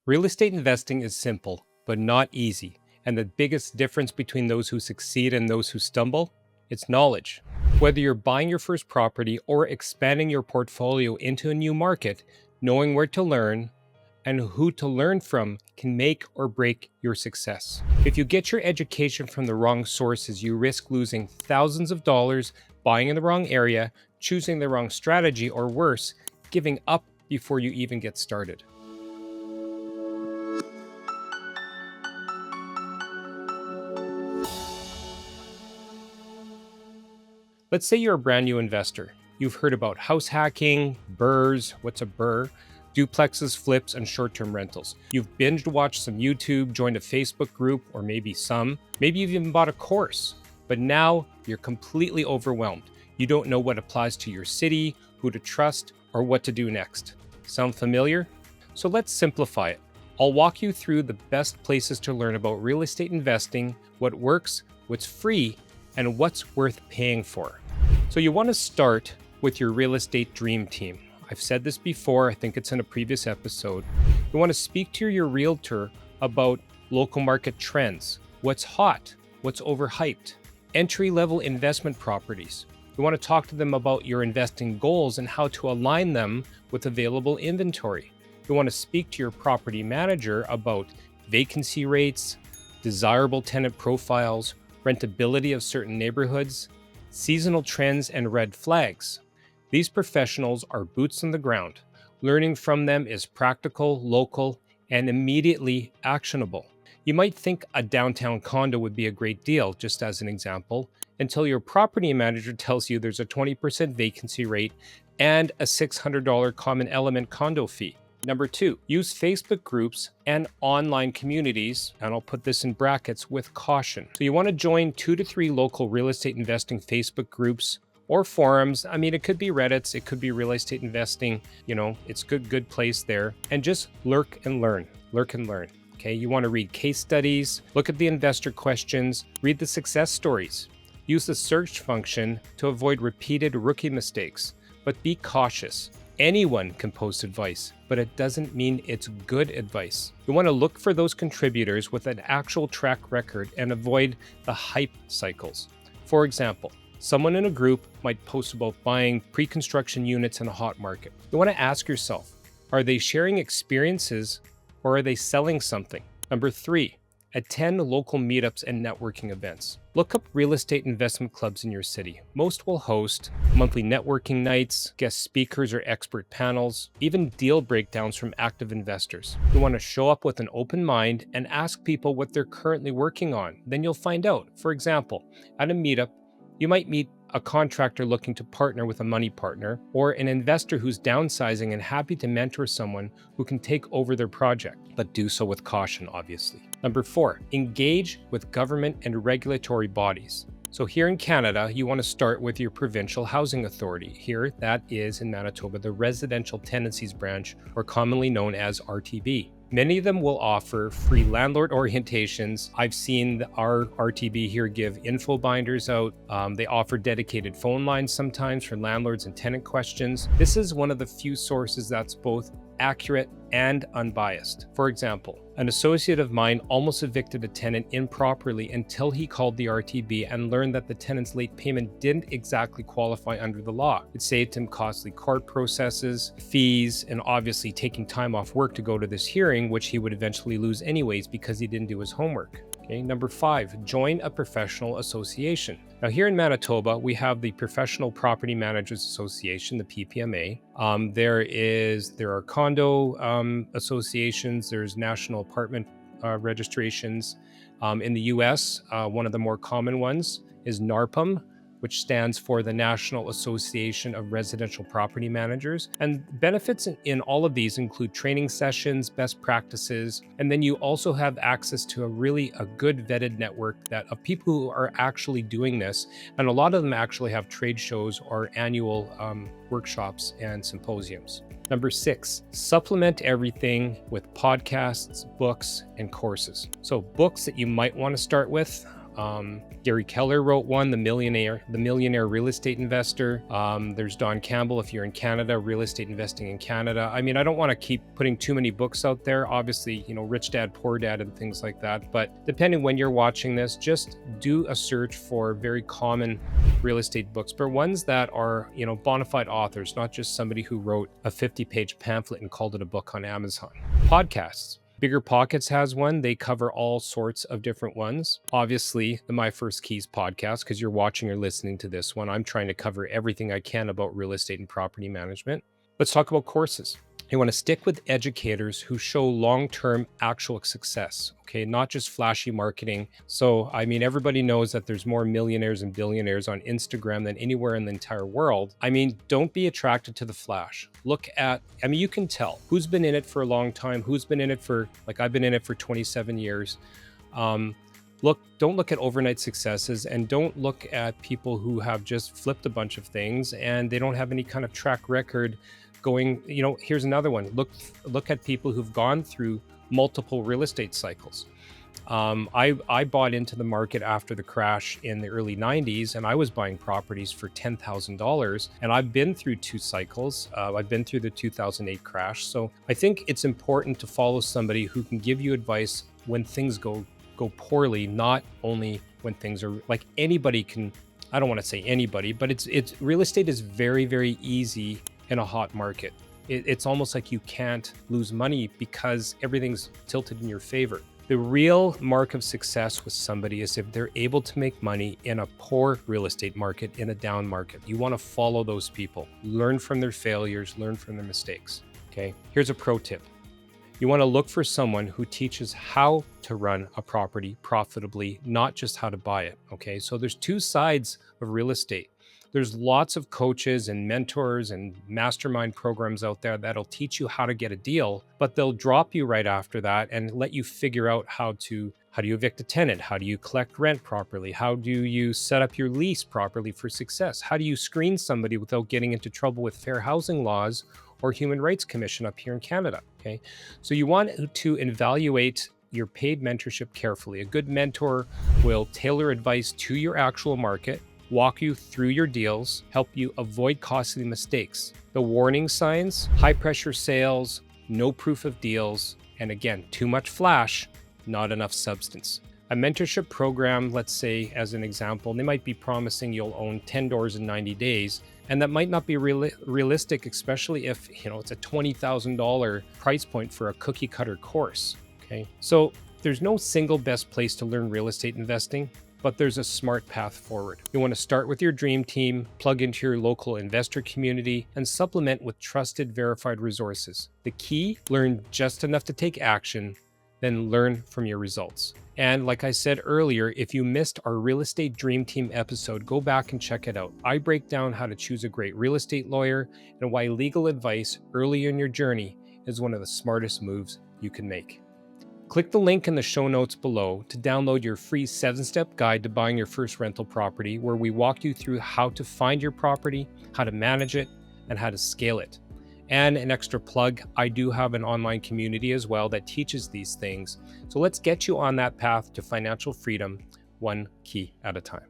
Real estate investing is simple, but not easy. And the biggest difference between those who succeed and those who stumble? It's knowledge. Whether you're buying your first property or expanding your portfolio into a new market, knowing where to learn and who to learn from can make or break your success. If you get your education from the wrong sources, you risk losing thousands of dollars, buying in the wrong area, choosing the wrong strategy, or worse, giving up before you even get started. Let's say you're a brand new investor. You've heard about house hacking, BRRRRs, what's a BRRRR, duplexes, flips, and short-term rentals. You've binge watched some YouTube, joined a Facebook group, or maybe you've even bought a course. But now you're completely overwhelmed. You don't know what applies to your city, who to trust, or what to do next. Sound familiar? So let's simplify it. I'll walk you through the best places to learn about real estate investing, what works, what's free, and what's worth paying for. So you want to start with your real estate dream team. I've said this before, I think it's in a previous episode. You want to speak to your realtor about local market trends, what's hot, what's overhyped, entry-level investment properties. You want to talk to them about your investing goals and how to align them with available inventory. You want to speak to your property manager about vacancy rates, desirable tenant profiles, rentability of certain neighborhoods, seasonal trends, and red flags. These professionals are boots on the ground. Learning from them is practical, local, and immediately actionable. You might think a downtown condo would be a great deal, just as an example, until your property manager tells you there's a 20% vacancy rate and a $600 common element condo fee. Number 2, use Facebook groups and online communities, and I'll put this in brackets, with caution. So you want to join 2 to 3 local real estate investing Facebook groups or forums. I mean, it could be Reddits, it could be real estate investing, it's a good place there. And just lurk and learn. Okay, you want to read case studies, look at the investor questions, read the success stories. Use the search function to avoid repeated rookie mistakes, but be cautious. Anyone can post advice, but it doesn't mean it's good advice. You want to look for those contributors with an actual track record and avoid the hype cycles. For example, someone in a group might post about buying pre-construction units in a hot market. You want to ask yourself, are they sharing experiences or are they selling something? Number 3, attend local meetups and networking events. Look up real estate investment clubs in your city. Most will host monthly networking nights, guest speakers or expert panels, even deal breakdowns from active investors. You want to show up with an open mind and ask people what they're currently working on. Then you'll find out. For example, at a meetup, you might meet a contractor looking to partner with a money partner, or an investor who's downsizing and happy to mentor someone who can take over their project, but do so with caution, obviously. Number 4, engage with government and regulatory bodies. So here in Canada, you want to start with your provincial housing authority. Here, that is in Manitoba, the Residential Tenancies Branch, or commonly known as RTB. Many of them will offer free landlord orientations. I've seen our RTB here give info binders out. They offer dedicated phone lines sometimes for landlords and tenant questions. This is one of the few sources that's both accurate and unbiased. For example, an associate of mine almost evicted a tenant improperly until he called the RTB and learned that the tenant's late payment didn't exactly qualify under the law. It saved him costly court processes, fees, and obviously taking time off work to go to this hearing, which he would eventually lose anyways because he didn't do his homework. Okay, number 5, join a professional association. Now here in Manitoba, we have the Professional Property Managers Association, the PPMA. There are condo associations, there's national apartment registrations. In the US, one of the more common ones is NARPM, which stands for the National Association of Residential Property Managers. And benefits in all of these include training sessions, best practices, and then you also have access to a good vetted network of people who are actually doing this. And a lot of them actually have trade shows or annual workshops and symposiums. Number 6, supplement everything with podcasts, books, and courses. So books that you might want to start with Gary Keller wrote one, The Millionaire Real Estate Investor. There's Don Campbell, if you're in Canada, Real Estate Investing in Canada. I mean, I don't want to keep putting too many books out there. Obviously, Rich Dad, Poor Dad and things like that. But depending when you're watching this, just do a search for very common real estate books, but ones that are, bona fide authors, not just somebody who wrote a 50-page pamphlet and called it a book on Amazon. Podcasts. Bigger Pockets has one. They cover all sorts of different ones. Obviously, the My First Keys podcast, because you're watching or listening to this one, I'm trying to cover everything I can about real estate and property management. Let's talk about courses. You want to stick with educators who show long-term actual success, okay? Not just flashy marketing. So, I mean, everybody knows that there's more millionaires and billionaires on Instagram than anywhere in the entire world. I mean, don't be attracted to the flash. You can tell who's been in it for a long time, who's been in it for, like I've been in it for 27 years. Don't look at overnight successes, and don't look at people who have just flipped a bunch of things and they don't have any kind of track record going. Here's another one. Look at people who've gone through multiple real estate cycles. I bought into the market after the crash in the early 90s, and I was buying properties for $10,000, and I've been through two cycles. I've been through the 2008 crash. So I think it's important to follow somebody who can give you advice when things go poorly, not only when things are, like, anybody can. I don't want to say anybody, but it's real estate is very, very easy in a hot market. It's almost like you can't lose money because everything's tilted in your favor. The real mark of success with somebody is if they're able to make money in a poor real estate market, in a down market. You want to follow those people, learn from their failures, learn from their mistakes. Okay, here's a pro tip. You want to look for someone who teaches how to run a property profitably, not just how to buy it. Okay, so there's two sides of real estate. There's lots of coaches and mentors and mastermind programs out there that'll teach you how to get a deal, but they'll drop you right after that and let you figure out how do you evict a tenant? How do you collect rent properly? How do you set up your lease properly for success? How do you screen somebody without getting into trouble with fair housing laws or Human Rights Commission up here in Canada? Okay, so you want to evaluate your paid mentorship carefully. A good mentor will tailor advice to your actual market, walk you through your deals, help you avoid costly mistakes. The warning signs: high pressure sales, no proof of deals, and again, too much flash, not enough substance. A mentorship program, let's say as an example, they might be promising you'll own 10 doors in 90 days, and that might not be realistic, especially if it's a $20,000 price point for a cookie cutter course. Okay, so there's no single best place to learn real estate investing, but there's a smart path forward. You want to start with your dream team, plug into your local investor community, and supplement with trusted, verified resources. The key: learn just enough to take action, then learn from your results. And like I said earlier, if you missed our Real Estate Dream Team episode, go back and check it out. I break down how to choose a great real estate lawyer and why legal advice early in your journey is one of the smartest moves you can make. Click the link in the show notes below to download your free 7-step guide to buying your first rental property, where we walk you through how to find your property, how to manage it, and how to scale it. And an extra plug, I do have an online community as well that teaches these things. So let's get you on that path to financial freedom, one key at a time.